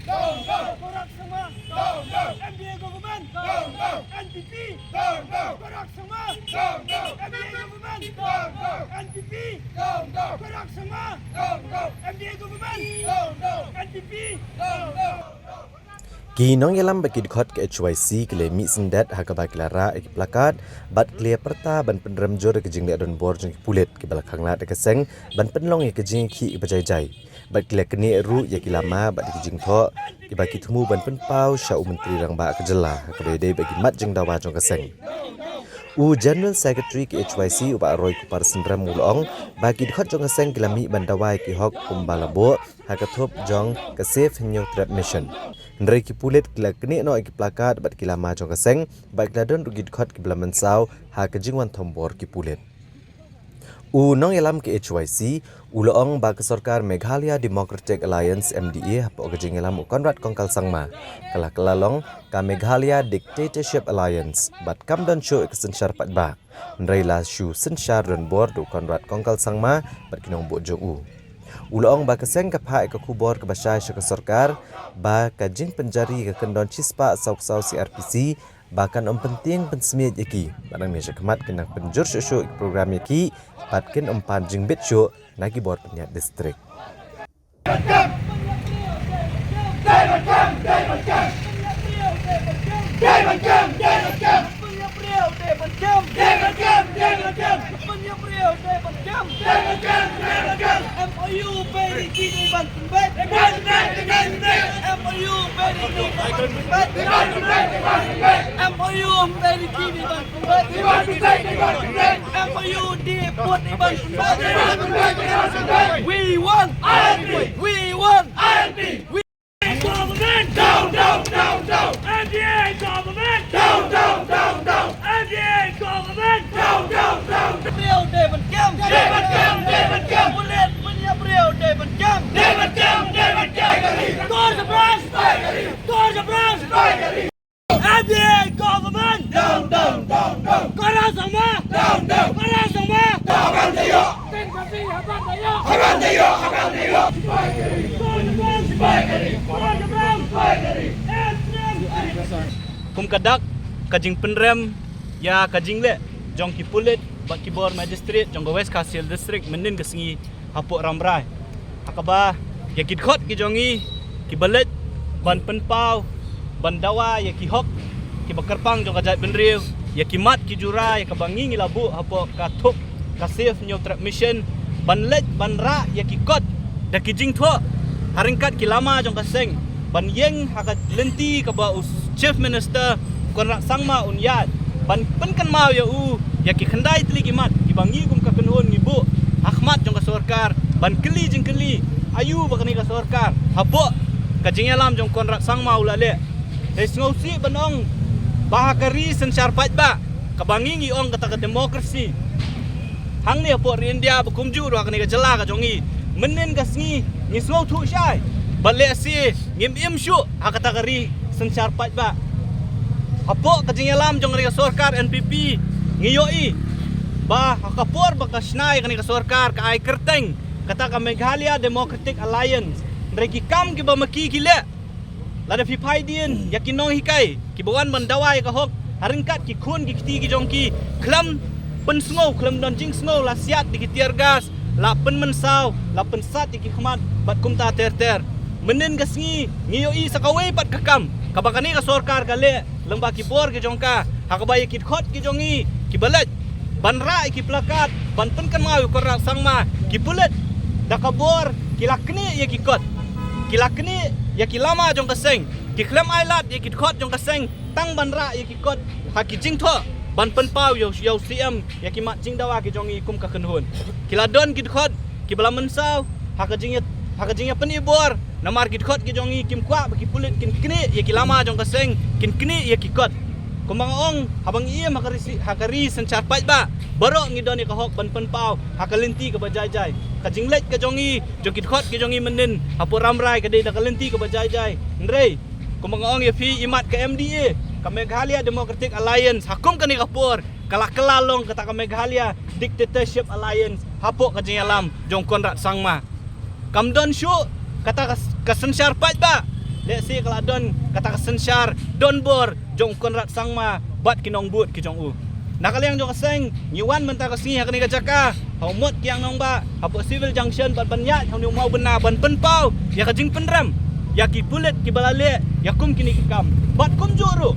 Down, down. Korak semua. Down, down. MDA government. Down, down. NPP. Down, down. Korak semua. Down, down. MDA government. Down, down. NPP. Down, down. Korak semua. Down, down. MDA government. Down, down. NPP. Down, down. Kinong yalam bagi dikhot ke HYC kele mi sendat hakaba klara ek plakat bat klia perta ban pendram jor ke jing le don bor jing pulet ke balakang la ke seng ban penlong ke jing ki bajai jai bat klia keni ru ya kilama bat ke jing tho ke bagi thumu ban penpau sha menteri rang ba ke jela hakaba dei bagi mat jing dawa jong ke seng General Secretary ke HYC uba Roy Kupar Sindram Mulong bagi dikhot jong ke seng kilami bandawai ki hok kumbalabo hakathop jong ke safe new trap mission Ndrai ki pulet kila kini no ki plakat bat kila ma jong kaseng bat kila don rugi dikhot ki blaman saw ha ke jingwan thombor ki pulet nong yalam ke HYC uloong ba ke sarkar Meghalaya Democratic Alliance MDA hapo ke jing yalam Konrad Kongkal Sangma kala kelalong ka Meghalaya Dictatorship Alliance bat kam don show ke sensyar pat ba Ndrai la shu sensyar don bor du Konrad Kongkal Sangma bat kinong bo jong Uloong ba kaseng kapha ke kubor ke basai syaka sarkar ba ka jing penjari ke kendon cispa sauk-sau CRPC bahkan penting pensemiat yaki barang ni syakamat kenang penjur syuk program yaki patken empan jing bet syuk nagi bor penyat distrik MOU beri kini bantu bet MOU beri kini bantu bet MOU beri kini bantu bet MOU diput di bantu bet We want government down NDA government down NDA government down Beliau David Cam Bulet punya beliau David Cam Tor Jebras NDA government down Korang semua Korang semua Abang Tayo Tor Jebras Kum kadak kajing penrem ya kajing le jong ki pulit bak ki bor magistrate jong West Kasil district menin kesengi hapok ramrai hakaba ya ki khot ki jongi ki balet ban penpau ban dawa ya ki hok ki bakarpang jong kajat benriu ya ki mat ki jura ya kabangi ngi labu hapok ka thuk ka safe new trap mission ban let ban ra ya ki kot da ki jing tho haringkat ki lama jong kaseng ban yeng hakat lenti ka ba chief minister Konrad Sangma unyat ban penkan mau ya ki khandai tli ki mat ki bangi kum ka kenhon ngi bu Ahmad jong ka sarkar ban keli jing keli ayu bakani ka sarkar hapo ka jing alam jong Konrad Sangma ulale esngausi banong bahakari sensyar pat ba ka bangi ngi ong kata ka demokrasi hang ni hapo India bakumju ro kani ka jela ka jongi menen ka sngi ngi sngo thu shai balle si ngim im shu hakata kari sensyar pat ba Apo kajing alam jong ka sarkar NPP ngiyoi ba hakapor ba kasnai kani ka sarkar ka ai kerteng kata ka Meghalaya Democratic Alliance reki kam ki ba maki kile lada fipai din yakinong hikai ki bawan bandawai ka hok haringkat ki khun ki kiti ki jong ki klam pensngo klam don jing sngo la siat di ki tiar gas la pen mensau la pen sat ki khmat bat kumta ter menen gasngi ngiyoi sakawai pat kakam kabakani ka sarkar kale lembah ki bor ki jongka hakabaya ki khot ki jongi ki balat banra ki plakat ban penkan mau Konrad Sangma ki pulet dakabor ki lakni ya ki kot ki lakni ya ki lama jong kaseng ki klam ailat ya ki khot jong kaseng tang banra ya ki kot ha ki jing tho ban penpau yo CM ya ki mat jing dawa ki jongi kum ka kenhun ki ladon ki khot ki bala mensau ha ka jing penibor namar ki khot ki jongi kim kwa ki pulit kin kini ya ki lama jong kaseng kin kini ya ki kot kumbang ong habang iya hakari sencar pat ba baro ngidoni ka hok ban penpau hakalenti ka bajai ka jinglet ka jongi jong ki khot ki jongi menin hapo ramrai ka dei da kalenti ka bajai ndrei kumbang ong ya fi imat ka MDA ka Meghalaya Democratic Alliance hakum kani kapor kala kelalong kata ka Meghalaya Dictatorship Alliance hapo ka jingalam jong Konrad Sangma kamdon shu kata kasensyar pat ba let's say kalau don kata kesensyar don bor jong konrat sangma bat kinong but ki jong u nakaliang jong kaseng nyuan mentah kesingi hakani kajaka haumot kiang nong ba hapo civil junction bat banyak hau ni mau benar ban penpau ya kajing penram ya ki pulet ki balale ya kum kini ki kam bat kum juru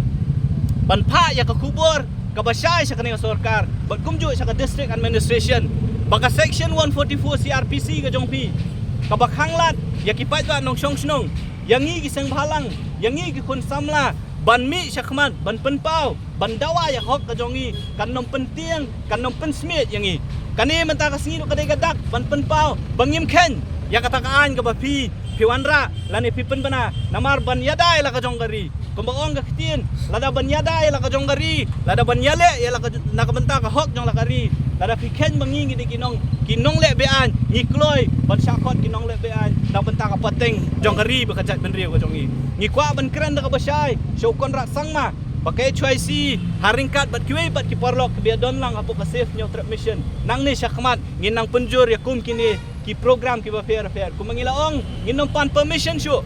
ban pha ya ka kubur ka basyai sa kanang sarkar bat kum ju sa ka district administration baka section 144 CRPC ka jong pi ka bakhanglat ya ki pai ba nong song snong yang ngi ki sang bhalang yang ngi ki kun samla ban mi syakmat ban penpau ban dawa ya hok ka jongi kan nom penting kan nom pensmit yang ngi kani mentah kasingi kadai gadak ban penpau bangim ken ya katakaan ka bapi piwanra lani pipen bana namar ban yadai la ka jong gari kumbang ka kitin lada ban yadai la ka jong gari lada ban yale ya la ka nakabenta ka hok jong la kari lada piken bangi ngi kinong le bean ngikloi ban syakot kinong le bean na benta ka pateng jong gari bekajat ben riu ka jongi ngi kwa ban kren da ka basyai syokon rat sangma pakai HYC haringkat bat kiwe bat ki parlok ke biadon lang apo ka safe nyo trap mission nang ni syakmat nginang penjur ya kum kini ki program ki ba fair kum mangilaong nginom pan permission syu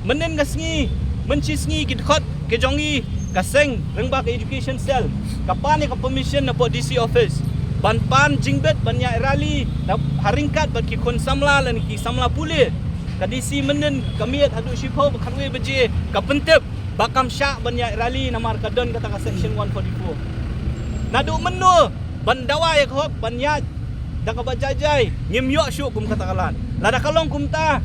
menen gasngi mencisngi ki khot ke jongi kaseng rengba ke education cell kapan ni ka permission na po DC office ban pan jingbet banyak rally haringkat bat ki kon samla lan ki samla puli ka DC menen kamiat hadu shipo khanwe beje ka pentep bakam syak banyak rally namar kadon kata ka section 144 nadu menu bandawa ya khok banyak da ka bajajai ngim yo syuk kum kata kalan lada kalong kum ta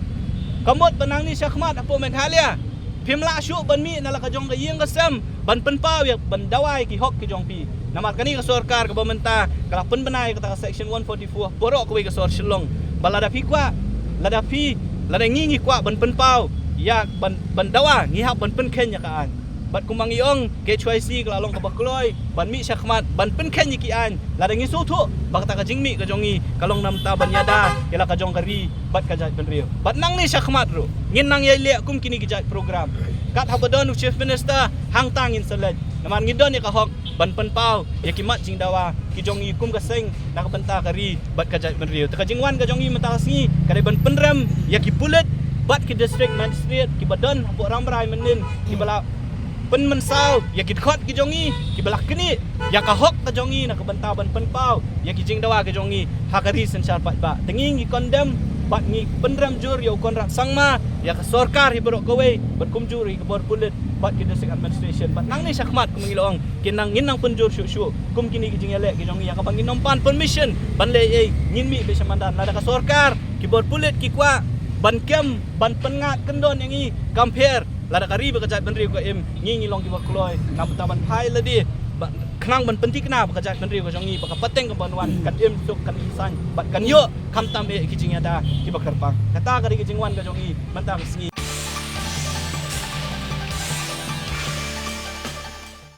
kamot banang ni syakmat apo menthalia pimla syuk ban mi nala ka jong ka yeng kasam ban penpau ya bandawa ki hok ki jong pi namar kani ka sarkar ka pemerintah kala pen benai kata ka section 144 borok ko ka sor shilong balada pi kwa lada pi lada ngi kwa ban penpau ya ban dawa ngi hak ban pen ken ya kaan bat kumang iong ke HYC ka lalong ka bakloi ban mi syakmat ban pen ken ki an lada ngi su thu bakta ka jingmi ka jongi kalong nam ta ban yada kela ka jong kari bat ka jat ben riu bat nang ni syakmat ru ngin nang ye le kum kini ki jat program kat habadon chief minister hang tang in selaj naman ngidon ya ka hok ban pen pau ya ki mat jing dawa ki jongi kum ka seng nak benta kari bat ka jat ben riu ta ka jingwan ka jongi mata singi ka ban penrem ya ki pulet bat ki district magistrate ki badan hapo ramrai menin ki bala pen mensau ya ki khot ki jongi ki balak kini ya ka hok ka jongi nak benta ban pen pau ya ki jing dawa ka jongi hakari sensar pat ba tenging ki condemn bat ngi penram jur ya kon rak sangma ya ka sarkar hibrok kowe bat kum jur ki bor pulit bat ki district administration bat nang ni syakmat kum ngilong kinang nginang penjur syuk kum kini ki jing elek ki jongi ya ka bangin nompan permission ban le ei ngin mi be samandan lada ka sarkar ki bor pulit ki kwa ban kem ban pengat kendon yang i compare lada kari bekajat ben riu ko em ngi long ki bakloi nam taban phai ladi khnang ban penti kena bekajat ben riu ko jongi baka pateng ko banwan kat em suk kan isan bat kan yo kam tam e ki jingada ki bakar pang kata kari ki jingwan ko jongi mantang singi